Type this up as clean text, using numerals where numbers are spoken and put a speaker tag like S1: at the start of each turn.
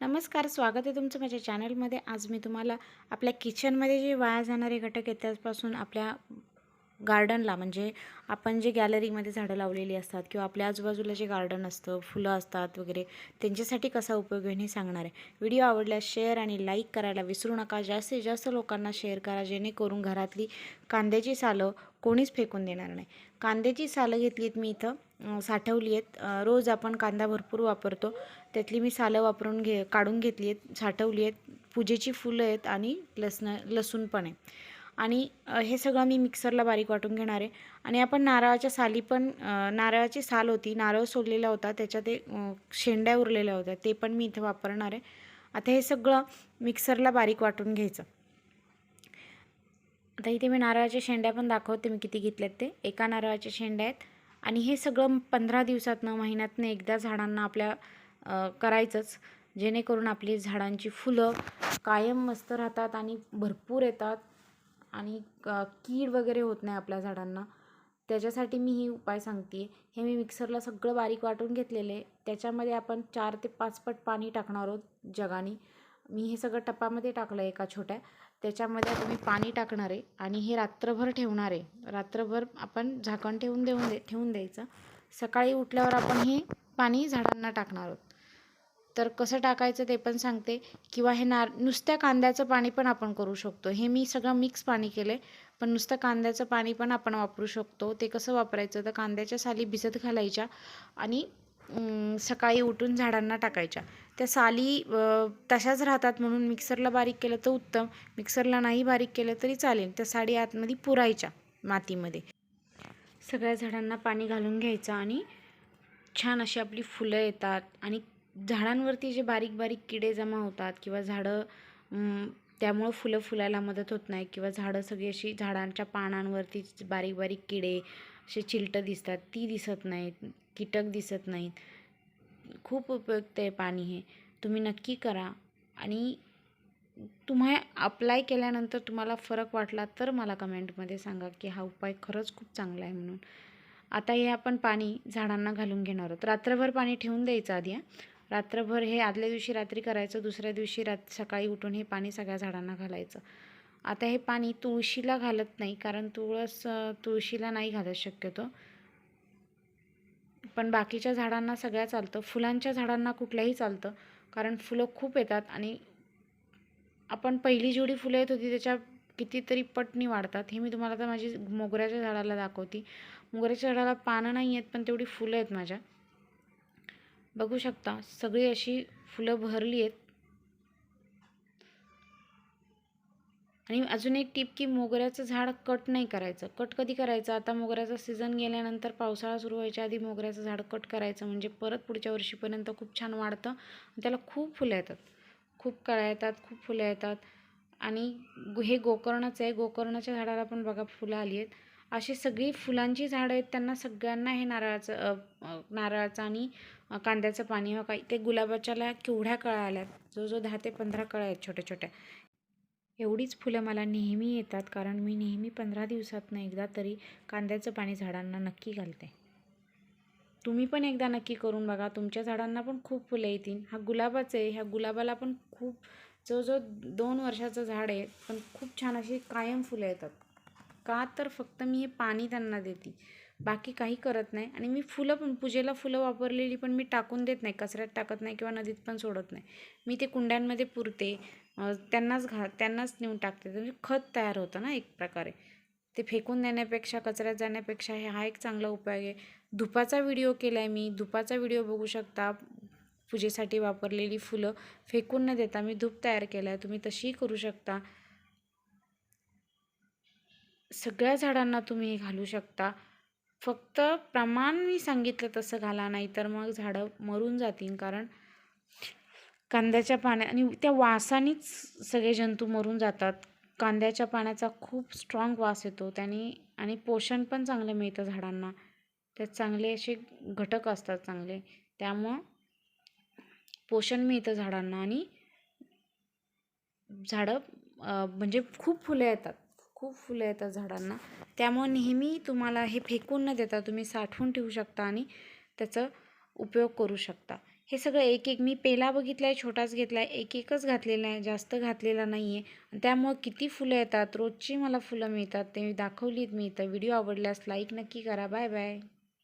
S1: नमस्कार, स्वागत आहे तुमचं माझ्या चॅनलमध्ये। आज मी तुम्हाला आपल्या किचनमध्ये जे वाया जाणारे घटक आहेत त्यापासून आपल्या गार्डनला म्हणजे आपण जे गॅलरीमध्ये झाडं लावलेली असतात किंवा आपल्या आजूबाजूला जे गार्डन असतं, फुलं असतात वगैरे, त्यांच्यासाठी कसा उपयोग होईल हे सांगणार आहे। व्हिडिओ आवडल्यास शेअर आणि लाईक करायला विसरू नका। जास्तीत जास्त लोकांना शेअर करा जेणेकरून घरातली कांद्याची सालं कोणीच फेकून देणार नाही। कांद्याची सालं घेतली आहेत मी इथं, साठवली आहेत। रोज आपण कांदा भरपूर वापरतो, त्यातली मी सालं काढून घेतली आहेत, साठवली आहेत। पूजेची फुलं आहेत आणि लसूण पण आहे। आणि हे सगळं मी मिक्सरला बारीक वाटून घेणार आहे। आणि आपण नारळाच्या साली पण, नारळाची साल होती, नारळ सोललेला होता, त्याच्यात ते शेंड्या उरलेल्या होत्या, ते पण मी इथं वापरणार आहे। आता हे सगळं मिक्सरला बारीक वाटून घ्यायचं। आता इथे मी नारळाच्या शेंड्या पण दाखवते मी किती घेतल्यात ते। एका नारळाच्या शेंड्या आहेत। आणि हे सगळं 15 दिवसातनं महिन्यातनं एकदा झाडांना आपल्या करायचंच, जेणेकरून आपली झाडांची फुलं कायम मस्त राहतात आणि भरपूर येतात आणि कीड वगैरे होत नाही आपल्या झाडांना। त्याच्यासाठी मी ही उपाय सांगते। हे मी मिक्सरला सगळं बारीक वाटून घेतलेलं आहे। त्याच्यामध्ये आपण 4 ते 5 पट पाणी टाकणार आहोत जगाने। मी हे सगळं टपामध्ये टाकलं एका छोट्या, त्याच्यामध्ये आता मी पाणी टाकणार आहे आणि हे रात्रभर ठेवणार आहे। रात्रभर आपण झाकण ठेवून द्यायचं। सकाळी उठल्यावर आपण हे पाणी झाडांना टाकणार आहोत। तर कसं टाकायचं ते पण सांगते, किंवा हे नुसत्या कांद्याचं पाणी पण आपण करू शकतो। हे मी सगळं मिक्स पाणी केलं आहे, पण नुसतं कांद्याचं पाणी पण आपण वापरू शकतो। ते कसं वापरायचं तर कांद्याच्या साली भिजत घालायच्या आणि सकाळी उठून झाडांना टाकायच्या। त्या साली तशाच राहतात म्हणून मिक्सरला बारीक केलं तर उत्तम, मिक्सरला नाही बारीक केलं तरी चालेल। त्या साली आतमध्ये पुरायच्या मातीमध्ये। सगळ्या झाडांना पाणी घालून घ्यायचं आणि छान अशी आपली फुलं येतात। आणि झाडांवरती जे बारीक बारीक किडे जमा होतात किंवा झाडं, त्यामुळं फुलं फुलायला मदत होत नाही, किंवा झाडं सगळी अशी झाडांच्या पानांवरती बारीक बारीक किडे असे चिलटं दिसतात, ती दिसत नाहीत, कीटक दिसत नाहीत। खूप उपयुक्त आहे पाणी हे, तुम्ही नक्की करा। आणि तुम्ही अप्लाय केल्यानंतर तुम्हाला फरक वाटला तर मला कमेंटमध्ये सांगा की हा उपाय खरंच खूप चांगला आहे म्हणून। आता हे आपण पाणी झाडांना घालून घेणार आहोत। रात्रभर पाणी ठेवून द्यायचं आधी। रात्रभर हे आदल्या दिवशी रात्री करायचं, दुसऱ्या दिवशी सकाळी उठून हे पाणी सगळ्या झाडांना घालायचं। आता हे पाणी तुळशीला घालत नाही, कारण तुळशीला नाही घालत शक्यतो, पण बाकीच्या झाडांना सगळ्या चालतं। फुलांच्या झाडांना कुठल्याही चालतं, कारण फुलं खूप येतात आणि आपण पहिली जेवढी फुलं येत होती त्याच्या कितीतरी पटनी वाढतात। हे मी तुम्हाला आता माझी मोगऱ्याच्या झाडाला दाखवते। मोगऱ्याच्या झाडाला पानं नाही आहेत, पण तेवढी फुलं आहेत माझ्या, बघू शकता सगळी अशी फुलं भरली आहेत। आणि अजून एक टिप की मोगऱ्याचं झाड कट नाही करायचं। कट कधी करायचं, आता मोगऱ्याचा सीझन गेल्यानंतर पावसाळा सुरू व्हायच्या आधी मोगऱ्याचं झाड कट करायचं, म्हणजे परत पुढच्या वर्षीपर्यंत खूप छान वाढतं। त्याला खूप फुलं येतात, खूप कळ्या येतात, खूप फुलं येतात। आणि हे गोकर्णच आहे, गोकर्णाच्या झाडाला पण बघा फुलं आली आहेत। अशी सगळी फुलांची झाडं आहेत, त्यांना सगळ्यांना हे नारळाचं आणि कांद्याचं पाणी हो काही। ते गुलाबाच्याला केवढ्या कळ्या आल्यात, जवळजवळ 10 ते 15 कळ्या आहेत छोट्या छोट्या। एवढीच फुलं मला नेहमी येतात, कारण मी नेहमी 15 दिवसातनं एकदा तरी कांद्याचं पाणी झाडांना नक्की घालते। तुम्ही पण एकदा नक्की करून बघा, तुमच्या झाडांना पण खूप फुलं येतील। हा गुलाबाचं आहे, ह्या गुलाबाला पण खूप जवळजवळ 2 वर्षाचं झाड आहे, पण खूप छान अशी कायम फुलं येतात। का तर फक्त मी हे पाणी त्यांना देते, बाकी काही करत नाही। आणि मी फुलं पण, पूजेला फुलं वापरलेली पण मी टाकून देत नाही, कचऱ्यात टाकत नाही किंवा नदीत पण सोडत नाही। मी ते कुंड्यांमध्ये पुरते, त्यांनाच नेऊन टाकते। म्हणजे खत तयार होतं ना एक प्रकारे, ते फेकून देण्यापेक्षा, कचऱ्यात जाण्यापेक्षा हा एक चांगला उपाय आहे। धुपाचा व्हिडिओ केला आहे मी, धुपाचा व्हिडिओ बघू शकता। पूजेसाठी वापरलेली फुलं फेकून न देता मी धूप तयार केला आहे, तुम्ही तशीही करू शकता। सगळ्या झाडांना तुम्ही हे घालू शकता, फक्त प्रमाण मी सांगितलं तसं घाला, नाही तर मग झाडं मरून जातील। कारण कांद्याच्या पाण्या आणि त्या वासानेच सगळे जंतू मरून जातात। कांद्याच्या पाण्याचा खूप स्ट्रॉंग वास येतो त्याने, आणि पोषण पण चांगलं मिळतं झाडांना, त्यात चांगले असे घटक असतात चांगले, त्यामुळं पोषण मिळतं झाडांना आणि झाडं म्हणजे खूप फुलं येतात, खूप फुलं येतात झाडांना। त्यामुळे नेहमी तुम्हाला हे फेकून न देता तुम्ही साठवून ठेवू शकता आणि त्याचा उपयोग करू शकता। हे सगळं एक एक मी पेला बघितला आहे, छोटाच घेतला आहे, एक एकच घातलेला आहे, जास्त घातलेला नाही आहे. त्यामुळं किती फुलं येतात, रोजची मला फुलं मिळतात, ते दाखवलीत मी इथं. व्हिडिओ आवडल्यास लाईक नक्की करा. Bye bye.